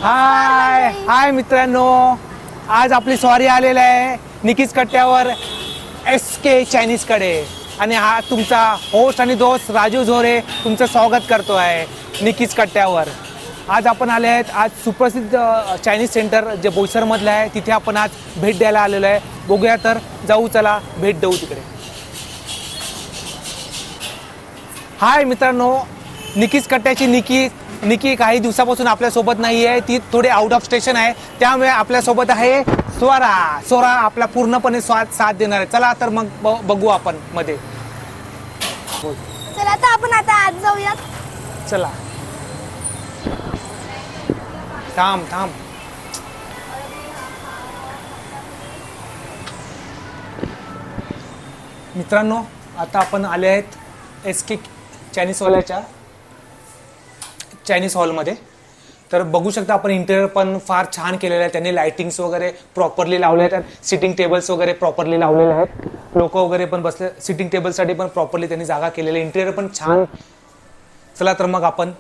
हाय हाय मित्रांनो, आज आपली स्वारी आलेला आहे निकीज कट्ट्यावर SK चायनीज कडे आणि हा तुमचा होस्ट आणि दोस्त राजू झोरे तुमचं स्वागत करतो आहे निकीज कट्ट्यावर। आज आपण आले आहेत आज सुप्रसिद्ध चायनीज सेंटर जे बोईसरमधलं आहे तिथे आपण आज भेट द्यायला आलेलो आहे। बघूया तर जाऊ, चला भेट देऊ तिकडे। हाय मित्रांनो, निकीज कट्ट्याची निकी काही दिवसापासून आपल्या सोबत नाही आहे, ती थोडी आउट ऑफ स्टेशन आहे, त्यामुळे आपल्या सोबत आहे स्वरा आपला पूर्णपणे साथ देणार आहे। चला तर मग बघू आपण मध्ये। चला तर आपण आता आज जाऊया। चला थांब मित्रांनो, आता आपण आले आहेत SK चायनीजवाल्याच्या चायनीज हॉलमध्ये। तर बघू शकता आपण इंटेरियर पण फार छान केलेलं आहे, त्यांनी लाइटिंग्स वगैरे प्रॉपरली लावले आहेत, सिटिंग टेबल्स वगैरे प्रॉपरली लावलेले आहेत, लोक वगैरे पण बसले सिटिंग टेबलसाठी पण प्रॉपरली त्यांनी जागा केलेली आहे, इंटेरियर पण छान। चला तर मग आपण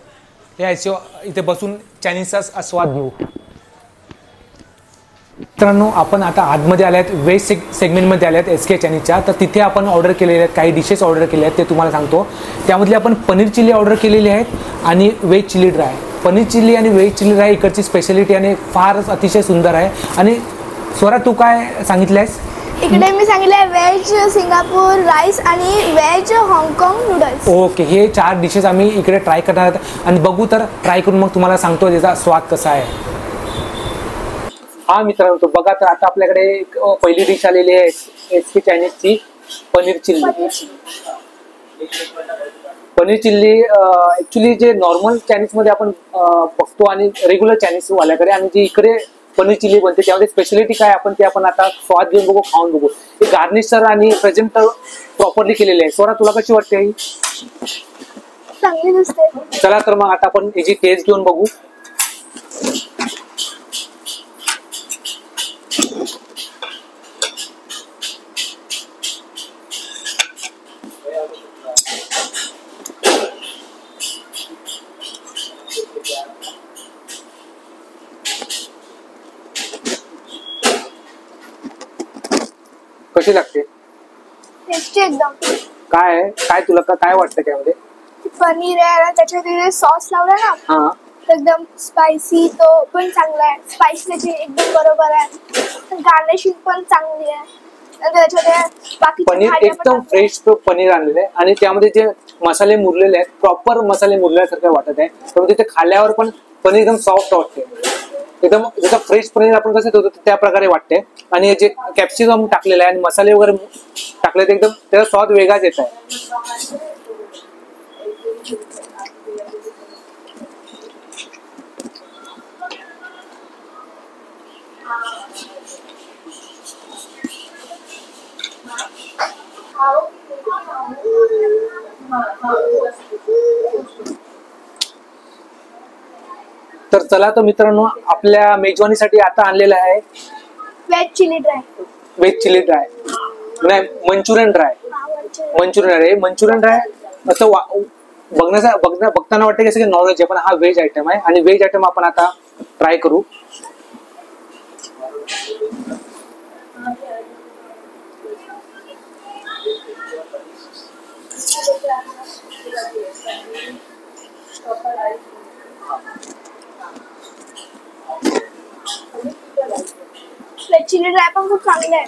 इथे बसून चायनीजचा आस्वाद घेऊ। मित्रांनो, आपण आता आतमध्ये आले आहेत, वेज सेगमेंटमध्ये आले आहेत SK चायनीजच्या। तर तिथे आपण ऑर्डर केलेले आहेत, काही डिशेस ऑर्डर केले आहेत ते तुम्हाला सांगतो। त्यामधले आपण पनीर चिल्ली ऑर्डर केलेली आहेत आणि veg chilli dry. Paneer chilli आणि वेज चिल्ली ड्राय इकडची स्पेशालिटी आणि फारच अतिशय सुंदर आहे। आणि स्वरा, तू काय सांगितलंयस? इकडे मी सांगितलंय वेज सिंगापूर राईस आणि वेज हाँगकाँग नूडल्स। ओके, हे 4 डिशेस आम्ही इकडे ट्राय करणार आहोत आणि बघू तर ट्राय करून मग तुम्हाला सांगतो त्याचा स्वाद कसा आहे। हा मित्रांनो, तो बघा तर आता आपल्याकडे एक पहिली डिश आलेली आहे SK चायनीजची paneer chilli. Paneer chilli actually जे नॉर्मल चायनीज मध्ये आपण बघतो आणि रेग्युलर चायनीज वाल्याकडे आणि जी इकडे पनीर चिल्ली बनते त्यामध्ये स्पेशालिटी काय आपण ते आपण आता स्वाद घेऊन बघू, खाऊन बघू। हे गार्निशर आणि प्रेझेंट प्रॉपरली केलेले आहे। स्वरा, तुला कशी वाटते ही? चांगली दिसते। चला तर मग आता आपण याची टेस्ट घेऊन बघू। कशी लागते? टेस्टी एकदम। काय तुला काय वाटतं त्यामध्ये? पनीर आहे ना, त्याच्यात सॉस लावला ना, हा एकदम स्पायसी, तो पण चांगला आहे, स्पाइसी त्याची एकदम बरोबर आहे, गार्निशिंग पण चांगली आहे। त्याच्यात बाकी पनीर एकदम फ्रेश पनीर आणलेलं आहे आणि त्यामध्ये जे मसाले मुरलेले आहेत प्रॉपर मसाले मुरल्यासारखे वाटत आहे, त्यामुळे ते खाल्ल्यावर पण पनीर एकदम सॉफ्ट वाटते, एकदम जसं फ्रेश पनीर आपण कसं ठेवतो त्या प्रकारे वाटते। आणि जे कॅप्सिकम टाकलेलं आहे आणि मसाले वगैरे टाकले ते एकदम त्याचा स्वाद वेगळाच येत आहे। तर चला तर मित्रांनो, आपल्या मेजवानीसाठी आता आणलेलं आहे veg chilli dry. Veg chilli dry नाही, मंचुरियन ड्राय। मंचुरियन ड्राय असं बघताना वाटतं की सगळं नॉनव्हेज आहे, पण हा व्हेज आयटम आहे आणि व्हेज आयटम आपण आता ट्राय करू। चिली ड्राय पण खूप चांगले आहे।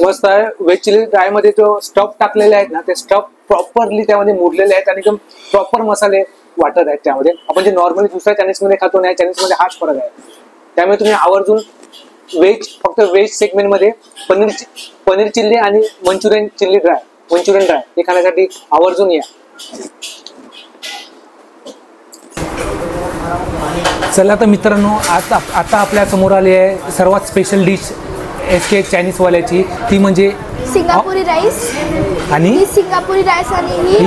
मस्त आहे। वेज चिली ड्राय मध्ये जो स्टफ टाकलेले आहेत ना, ते स्टफ प्रॉपरली त्यामध्ये मुरलेले आहेत आणि एकदम प्रॉपर मसाले वाटत आहेत त्यामध्ये। आपण जे नॉर्मली दुसऱ्या चायनीज मध्ये खातो ना, चायनीज मध्ये हाच फरक आहे। त्यामुळे तुम्ही आवर्जून फक्त वेज सेगमेंट मध्ये पनीर चिल्ली आणि मंचुरियन ड्राय हे खाण्यासाठी आवर्जून या। चला तर मित्रांनो, आता आपल्या समोर आली आहे सर्वात स्पेशल डिश SK चायनीज वाल्याची, ती म्हणजे सिंगापुरी राईस आणि ही सिंगापुरी राईस आणि ही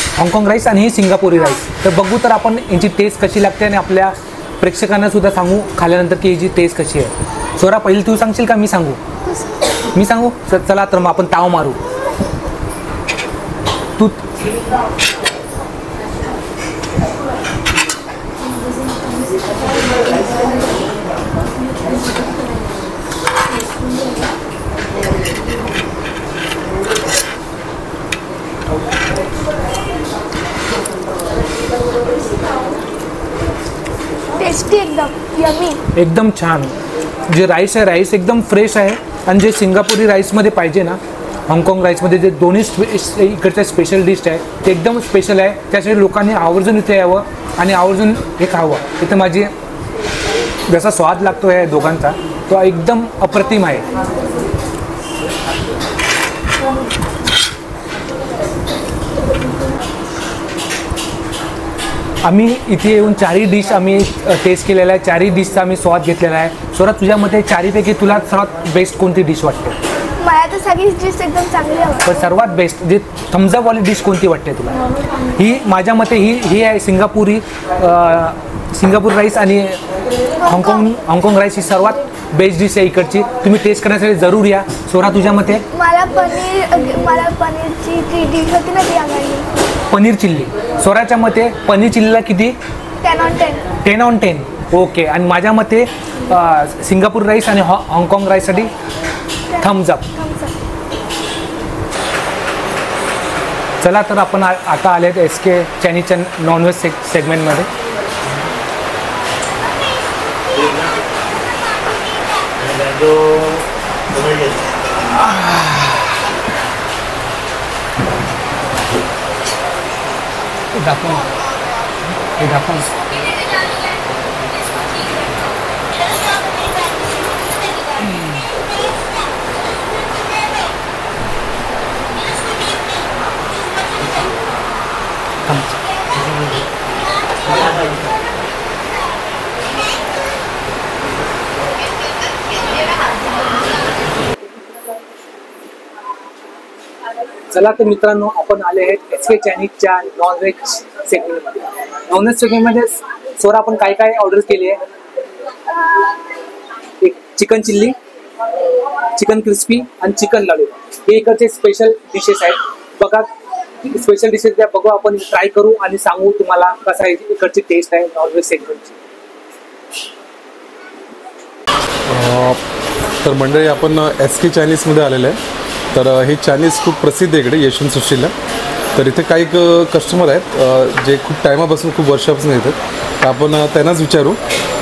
हाँगकाँग राईस आणि ही सिंगापुरी राईस। तर बघू तर आपण यांची टेस्ट कशी लागते आणि आपल्या प्रेक्षकांना सुद्धा सांगू खाल्यानंतर की याची टेस्ट कशी आहे। स्वरा पहिले तू सांगशील का मी सांगू? मी सांगू? चला तर मग आपण ताव मारू. तू टेस्टी एकदम यमी. एकदम छान. जे राईस आहे राईस एकदम फ्रेश आहे आणि जे सिंगापुरी राईसमध्ये पाहिजे ना, हाँगकाँग राईसमध्ये जे दोन्ही इकडच्या स्पेशल डिश आहे ते एकदम स्पेशल आहे. त्यासाठी लोकांनी आवर्जून इथे यावं आणि आवर्जून हे खावं. इथं माझी जसा स्वाद लागतो आहे दोघांचा तो एकदम अप्रतिम आहे. आम्ही इथे येऊन चारही डिश आम्ही टेस्ट केलेला आहे. चारही डिशचा आम्ही स्वाद घेतलेला आहे. स्वरा तुझ्यामध्ये चारीपैकी तुला सर्वात बेस्ट कोणती डिश वाटते? मला तर सगळीच डिश एकदम चांगली आवडते. पण सर्वात बेस्ट जे थम्सअपवाली डिश कोणती वाटते तुला? ही माझ्या मते ही आहे सिंगापुरी राईस आणि हाँगकाँग राईस ही सर्वात बेस्ट डिश आहे इकडची. तुम्ही टेस्ट करण्यासाठी जरूर या. स्वरा तुझ्या मते? मला पनीरची जी डिश होती ना ती आवडली. पनीर चिल्ली. स्वराच्या मते पनीर चिल्लीला किती? 10 on 10. 10 on 10. ओके. आणि माझ्या मते सिंगापूर राईस आणि हाँगकाँग राईससाठी थम्स अप. चला तर आपण आता आले आहेत SK चायनीजच्या नॉनव्हेज सेगमेंटमध्ये. दाखवून चला तर मित्रांनो आपण आले आहेत SK चायनीजच्या नॉनव्हेज सेगमेंटमध्ये. नॉनव्हेज सेगमेंटमध्ये स्वरा आपण काय काय ऑर्डर केली आहे? एक चिकन चिल्ली, चिकन क्रिस्पी आणि चिकन लॉलीपॉप हे इकडचे स्पेशल डिशेस आहेत. बघा स्पेशल डिशेस त्या बघू आपण ट्राय करू आणि सांगू तुम्हाला कसं आहे इकडची टेस्ट आहे नॉनव्हेज सेगमेंटची. तर मंडळी आपण SK चायनीजमध्ये आलेलं आहे. तर हे चायनीज खूप प्रसिद्ध आहे इकडे यशवंत सुशीला. तर इथे काही कस्टमर आहेत जे खूप टायमापासून खूप वर्षापासून येतात. तर आपण त्यांनाच विचारू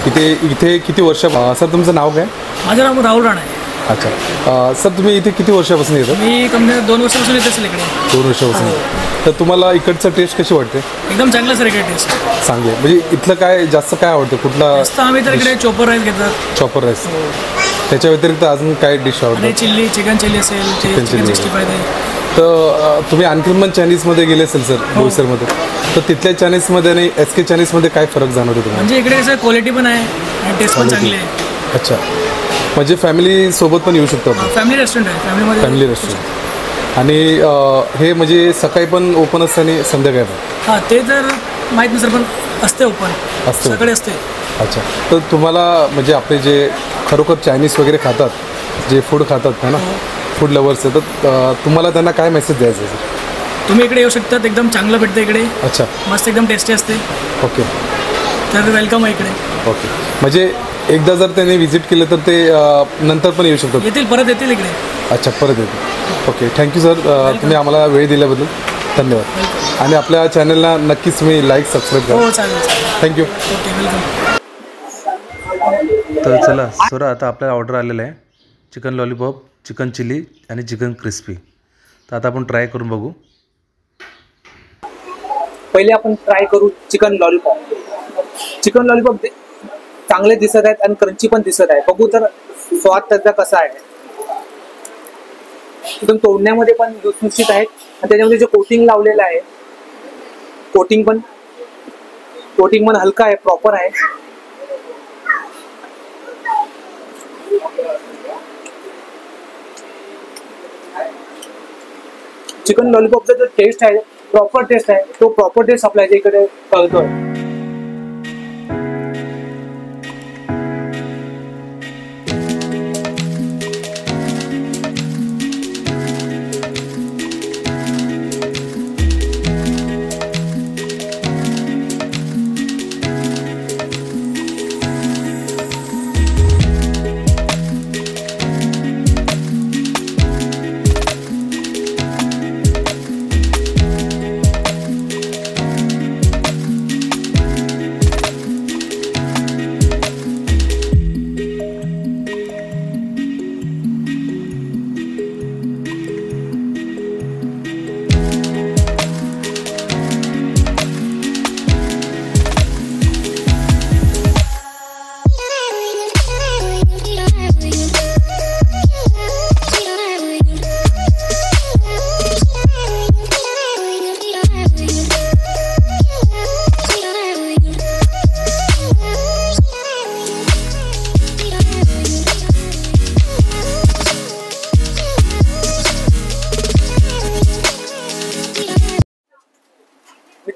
इथे किती वर्ष. सर तुमचं नाव काय? माझं नाव राहुल राणा आहे. अच्छा सर तुम्ही इथे किती वर्षापासून येतात? मी कमी 2 वर्षापासून येत असेल इकडे. 2 वर्षापासून. तर तुम्हाला इकडचं टेस्ट कशी वाटते? एकदम चांगलं सर इकडे टेस्ट चांगली आहे. म्हणजे इथलं काय जास्त काय आवडतं? कुठला? जास्त आम्ही तर इकडे चॉपर राईस घेतात. Chopper rice. त्याच्या व्यतिरिक्त अजून काय डिश आवडतं? चिल्ली चिकन चिल्ली असेल, चिकन 65 आहे. तर तुम्ही आणखीन पण चायनीजमध्ये गेले असेल सर बोईसरमध्ये. तर तिथल्या चायनीजमध्ये आणि SK चायनीजमध्ये काय फरक जाणवतो तुम्हाला? म्हणजे इकडे कसं क्वालिटी पण आहे आणि टेस्ट पण चांगली आहे. अच्छा म्हणजे फॅमिली सोबत पण येऊ शकतो आपण? फॅमिली रेस्टॉरंट आहे. Family restaurant. आणि हे म्हणजे सकाळी पण ओपन असतं आणि संध्याकाळी पण? हां ते तर माहीत नसेल पण असते ओपन. असते सकाळी असते. अच्छा. तर तुम्हाला म्हणजे आपले जे खरोखर चायनीज वगैरे खातात, जे फूड खातात है ना, फूड लवर्स, तर तुम्हाला त्यांना काय मेसेज द्यायचा आहे सर? तुम्ही इकडे येऊ शकतात. एकदम चांगलं भेटतं इकडे. अच्छा. मस्त एकदम टेस्टी असते. ओके. तर वेलकम आहे इकडे. ओके. म्हणजे एकदा जर त्यांनी व्हिजिट केलं तर ते नंतर पण येऊ शकतात? येतील, परत येतील इकडे. अच्छा परत येतील. Okay thank you sir. तुम्ही आम्हाला वेळ दिल्याबद्दल धन्यवाद. आणि आपल्या चॅनलला नक्कीच तुम्ही लाईक सबस्क्राईब करा. हो चालेल. थँक्यू. Okay welcome. तर चला स्वरा आता आपल्याला ऑर्डर आलेलं आहे चिकन लॉलीपॉप, चिकन चिली आणि चिकन क्रिस्पी. तर आता आपण ट्राय करून बघू. पहिले आपण ट्राय करू चिकन लॉलीपॉप. चिकन लॉलीपॉप चांगले दिसत आहेत आणि क्रंची पण दिसत आहे. बघू तर स्वाद त्याचा कसा आहे. एकदम तोडण्यामध्ये पण लुसलुशीत आहेत आणि त्याच्यामध्ये जे कोटिंग लावलेलं आहे कोटिंग पण हलका आहे, प्रॉपर आहे. चिकन लॉलीपॉपचा जो टेस्ट आहे प्रॉपर टेस्ट आहे, तो प्रॉपर टेस्ट आपल्या इकडे कळतोय.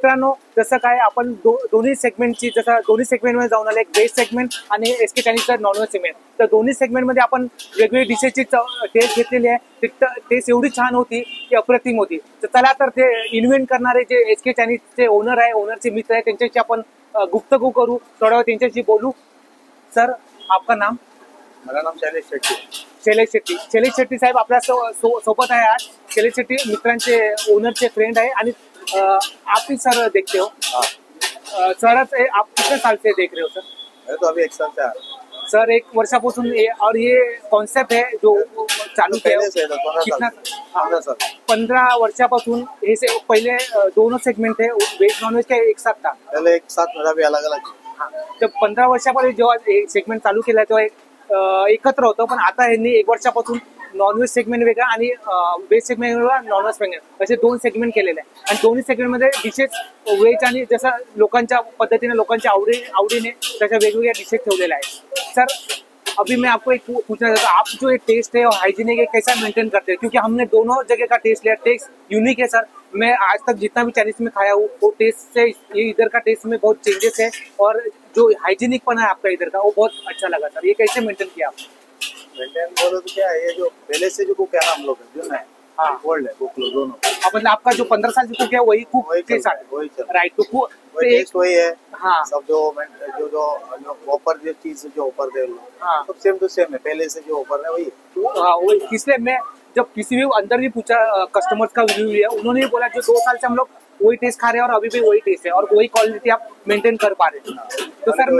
मित्रांनो, जसं काय आपण दोन्ही सेगमेंटची, जसं दोन्ही सेगमेंटमध्ये जाऊन आले, एक व्हेज सेगमेंट आणि SK चायनीजचं नॉनव्हेज सेगमेंट. तर दोन्ही सेगमेंटमध्ये आपण वेगवेगळी डिशेसची टेस्ट घेतलेली आहे. टेस्ट एवढी छान होती की अप्रतिम होती. तर चला तर ते इन्व्हेंट करणारे जे SK चायनीजचे ओनर आहे, ओनरचे मित्र आहे, त्यांच्याशी आपण गुफ्तगू करू, थोडा वेळ त्यांच्याशी बोलू. सर, आपका नाम? मेरा नाम शैलेश शेट्टी. शैलेश शेट्टी. शैलेश शेट्टी साहेब आपल्या सोबत आहे आज. शैलेश शेट्टी मित्रांचे ओनरचे फ्रेंड आहे आणि आप ही सर देखते हो. सर, आप कितने साल से देख रहे हो सर? मैं तो अभी 1 साल से आ रहा हूँ. सर 1 वर्षापासून और ये कॉन्सेप्ट है जो चालू किया पहले से है, 15 कितना? साल. 15 साल. 15 वर्षापासून हे पहिले दोनों सेगमेंट थे, व्हेज नॉनव्हेज का एक साथ था. पहले एक साथ मेरा भी अलग अलग. जब 15 वर्षापूर्वी जेव्हा सेगमेंट चालू केला तेव्हा एकत्र होतं, पण आता यांनी 1 वर्षापासून नॉनव्हेज सेगमेंट वेगळा आणि व्हेज सेगमेंट वेगळा, नॉनव्हेज सेगमेंट असे 2 सेगमेंट केलेले आहे. आणि दोन्ही सेगमेंटमध्ये डिशेस व्हेज आणि जसं लोकांच्या पद्धतीने, लोकांच्या आवडीने तशा वेगवेगळ्या डिशेस ठेवलेल्या आहेत. सर, अभी मैं आपको एक पूछना चाहता हूँ, आप जो एक टेस्ट है और हाइजीनिक है कैसा मेंटेन करते हैं? क्योंकि हमने दोनों जगह का टेस्ट लिया, टेस्ट यूनिक है सर. मैं आज तक जितना भी चाइनीज में खाया हूँ वो टेस्ट से ये इधर का टेस्ट में बहुत चेंजेस है और जो हाइजीनिक पना है आपका इधर का वो बहुत अच्छा लगा सर. ये कैसे मेंटेन किया आप? मेंटेन बोलो तो क्या है, ये जो पहले से जो कुक है ना हम लोग जो ना हाँ. ओल्ड है कुक लोग दोनों. मतलब आपका जो 15 साल से कुक है वही कुक वही के चल रहा साथ, है, वही चल रहा है. राइट? तो वही टेस्ट वही है. हाँ. सब जो जो जो ऑफर जो चीज जो ऑफर दे लो हाँ. सब सेम टू सेम है. पहले से जो ऑफर है वही है. हाँ, वही. इसलिए मैं जब किसी भी अंदर भी पूछा, कस्टमर्स का रिव्यू लिया, उन्होंने भी बोला जो 2 साल से हम लोग वही टेस्ट खा रहे हैं और अभी भी वही टेस्ट है और वही क्वालिटी आप मेंटेन कर पा रहे हैं. तो सर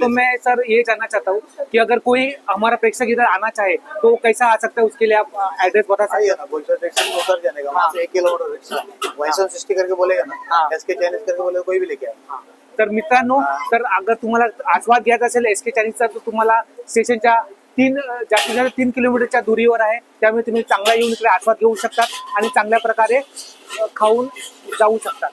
मैं सर ये जानना चाहता हूँ कि अगर कोई हमारा प्रेक्षक इधर आना चाहे तो कैसा आ सकता है, उसके लिए आप एड्रेस बता सकते सही है हैं? ना. बोलचर टैक्सी में उतर जाने का, वहाँ से 1 किलोमीटर रिक्शा वैसा 60 करके बोलेगा ना, हाँ. SK चाइनीज करके बोलेगा, कोई भी लेके आए. तर मित्रांनो, तर अगर तुम्हाला आस्वाद घ्यायचा असेल SK चायनीजचा तर तुम्हाला स्टेशनच्या जास्तीत जास्त 3 किलोमीटरच्या दुरीवर आहे. त्यामुळे तुम्ही चांगला येऊन इकडे आस्वाद घेऊ शकतात आणि चांगल्या प्रकारे खाऊन जाऊ शकतात.